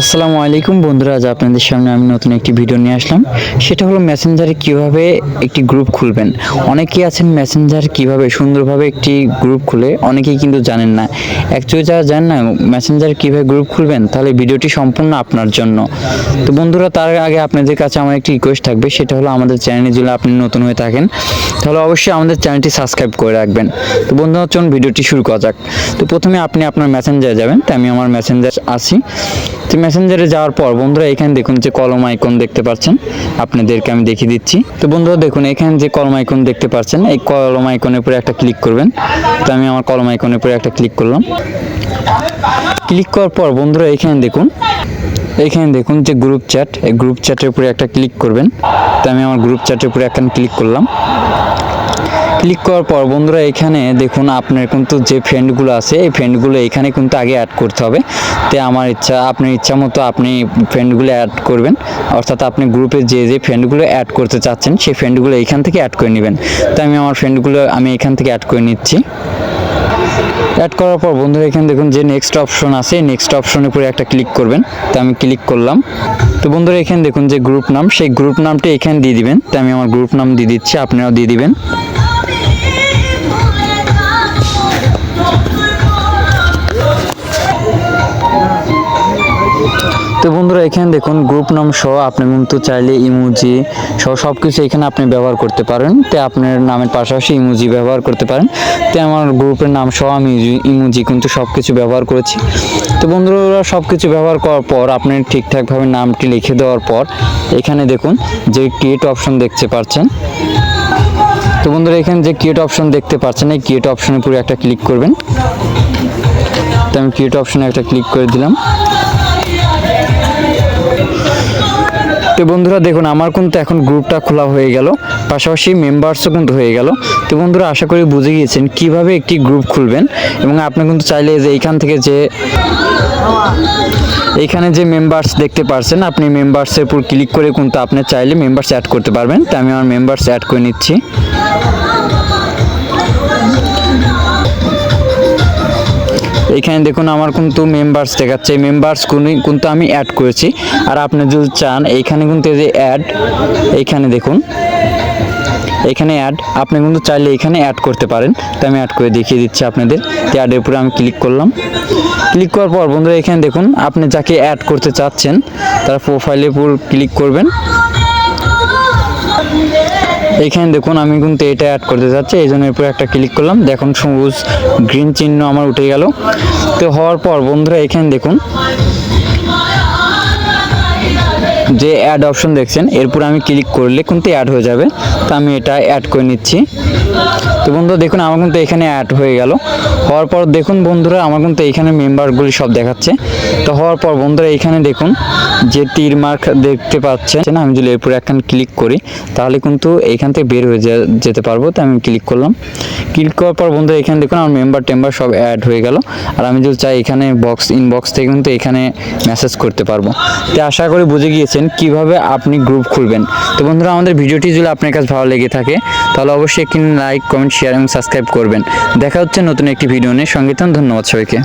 আসসালামু আলাইকুম বন্ধুরা, আজ আপনাদের সামনে আমি নতুন একটি ভিডিও নিয়ে আসলাম। সেটা হলো মেসেঞ্জারে কিভাবে একটি গ্রুপ খুলবেন। অনেকেই আছেন মেসেঞ্জার কিভাবে সুন্দরভাবে একটি গ্রুপ খুলে, অনেকেই কিন্তু জানেন না। অ্যাকচুয়ালি যারা জানেন না মেসেঞ্জার কিভাবে গ্রুপ খুলবেন, তাহলে ভিডিওটি সম্পূর্ণ আপনার জন্য। তো বন্ধুরা, তার আগে আপনাদের কাছে আমার একটি রিকোয়েস্ট থাকবে, সেটা হলো আমাদের চ্যানেলে যদি আপনি নতুন হয়ে থাকেন তাহলে অবশ্যই আমাদের চ্যানেলটি সাবস্ক্রাইব করে রাখবেন। তো বন্ধুরা, চলুন ভিডিওটি শুরু করা যাক। তো প্রথমে আপনি আপনার মেসেঞ্জারে যাবেন। তো আমি আমার মেসেঞ্জার আসি। তো মেসেঞ্জারে যাওয়ার পর বন্ধুরা এখানে দেখুন যে কলম আইকন দেখতে পাচ্ছেন, আপনাদেরকে আমি দেখিয়ে দিচ্ছি। তো বন্ধুরা দেখুন এখানে যে কলম আইকন দেখতে পাচ্ছেন, এই কলম আইকনের উপরে একটা ক্লিক করবেন। তো আমি আমার কলম আইকনের উপরে একটা ক্লিক করলাম। ক্লিক করার পর বন্ধুরা এখানে দেখুন যে গ্রুপ চ্যাট, এই গ্রুপ চ্যাটের উপরে একটা ক্লিক করবেন। তো আমি আমার গ্রুপ চ্যাটের উপরে একটা ক্লিক করলাম। ক্লিক করার পর বন্ধুরা এখানে দেখুন আপনার কিন্তু যে ফ্রেন্ডগুলো আছে, এই ফ্রেন্ডগুলো এখানে কিন্তু আগে অ্যাড করতে হবে। তো আমার আপনার ইচ্ছা মতো আপনি ফ্রেন্ডগুলো অ্যাড করবেন, অর্থাৎ আপনি গ্রুপে যে ফ্রেন্ডগুলো অ্যাড করতে চাচ্ছেন সেই ফ্রেন্ডগুলো এখান থেকে অ্যাড করে নেবেন। তো আমি আমার ফ্রেন্ডগুলো এখান থেকে অ্যাড করে নিচ্ছি। অ্যাড করার পর বন্ধুরা এখানে দেখুন যে নেক্সট অপশন আছে, নেক্সট অপশনের উপরে একটা ক্লিক করবেন। তো আমি ক্লিক করলাম। তো বন্ধুরা এখানে দেখুন যে গ্রুপ নাম, সেই গ্রুপ নামটা এখানে দিয়ে দিবেন। তো আমি আমার গ্রুপ নাম দিয়ে দিচ্ছি, আপনারাও দিয়ে দিবেন। তো বন্ধুরা এখানে দেখুন গ্রুপ নাম সহ আপনি কিন্তু চাইলে ইমোজি সহ সব কিছু এখানে আপনি ব্যবহার করতে পারেন। তো আপনার নামের পাশাপাশি ইমোজি ব্যবহার করতে পারেন। তো আমার গ্রুপের নাম সহ আমি ইমোজি কিন্তু সব কিছু ব্যবহার করেছি। তো বন্ধুরা সব কিছু ব্যবহার করার পর আপনি ঠিকঠাকভাবে নামটি লিখে দেওয়ার পর এখানে দেখুন যে ক্রিয়েট অপশন দেখতে পাচ্ছেন। তো বন্ধুরা এখানে যে ক্রিয়েট অপশন দেখতে পাচ্ছেন, এই ক্রিয়েট অপশনের উপরে একটা ক্লিক করবেন। তো আমি ক্রিয়েট অপশনে একটা ক্লিক করে দিলাম। তো বন্ধুরা দেখুন আমার কিন্তু এখন গ্রুপটা খোলা হয়ে গেল, পাশাপাশি মেম্বার্সও কিন্তু হয়ে গেল। তো বন্ধুরা আশা করি বুঝে গিয়েছেন কিভাবে একটি গ্রুপ খুলবেন। এবং আপনি কিন্তু চাইলে যে এইখান থেকে যে এখানে যে মেম্বার্স দেখতে পাচ্ছেন, আপনি মেম্বার্সের উপর ক্লিক করে কিন্তু আপনি চাইলে মেম্বার্স অ্যাড করতে পারবেন। তো আমি আমার মেম্বার্স অ্যাড করে নিচ্ছি। এখানে দেখুন আমার কিন্তু মেম্বার্স দেখাচ্ছে, এই মেম্বার্স কিন্তু আমি অ্যাড করেছি। আর আপনি যদি চান এইখানে কিন্তু এই যে অ্যাড, এইখানে দেখুন এখানে অ্যাড, আপনি কিন্তু চাইলে এখানে অ্যাড করতে পারেন। তো আমি অ্যাড করে দেখিয়ে দিচ্ছি আপনাদের। অ্যাডের উপরে আমি ক্লিক করলাম। ক্লিক করার পর বন্ধুরা এখানে দেখুন আপনি যাকে অ্যাড করতে চাচ্ছেন তার প্রোফাইলের উপর ক্লিক করবেন। এখানে দেখুন আমি কিন্তু এটা অ্যাড করতে যাচ্ছি, এই জন্য এরপরে একটা ক্লিক করলাম। দেখুন সবুজ গ্রিন চিহ্ন আমার উঠে গেল। তো হওয়ার পর বন্ধুরা এখানে দেখুন যে অ্যাড অপশন দেখছেন, এরপর আমি ক্লিক করলে কিন্তু অ্যাড হয়ে যাবে। তো আমি এটা অ্যাড করে নিচ্ছি। তো বন্ধুরা দেখুন আমার কিন্তু এখানে অ্যাড হয়ে গেল। হওয়ার পর দেখুন বন্ধুরা আমার কিন্তু এইখানে মেম্বারগুলি সব দেখাচ্ছে। তো হওয়ার পর বন্ধুরা এখানে দেখুন যে তীর মার্ক দেখতে পাচ্ছেন, আমি যদি এরপরে একখান ক্লিক করি তাহলে কিন্তু এইখান থেকে বের হয়ে যেতে পারবো। তো আমি ক্লিক করলাম। ক্লিক করার পর বন্ধুরা এখানে দেখুন আমার মেম্বার টেম্বার সব অ্যাড হয়ে গেল। আর আমি যদি চাই এখানে ইনবক্স থেকে কিন্তু এখানে মেসেজ করতে পারবো। তো আশা করি বুঝে গিয়েছেন কিভাবে আপনি গ্রুপ খুলবেন। তো বন্ধুরা আমাদের ভিডিওটি যদি আপনার কাছে ভালো লেগে থাকে তাহলে অবশ্যই একটি লাইক, কমেন্ট, শেয়ার এবং সাবস্ক্রাইব করবেন। দেখা হচ্ছে নতুন একটি ভিডিও নিয়ে। সঙ্গে থাকুন। ধন্যবাদ সবাইকে।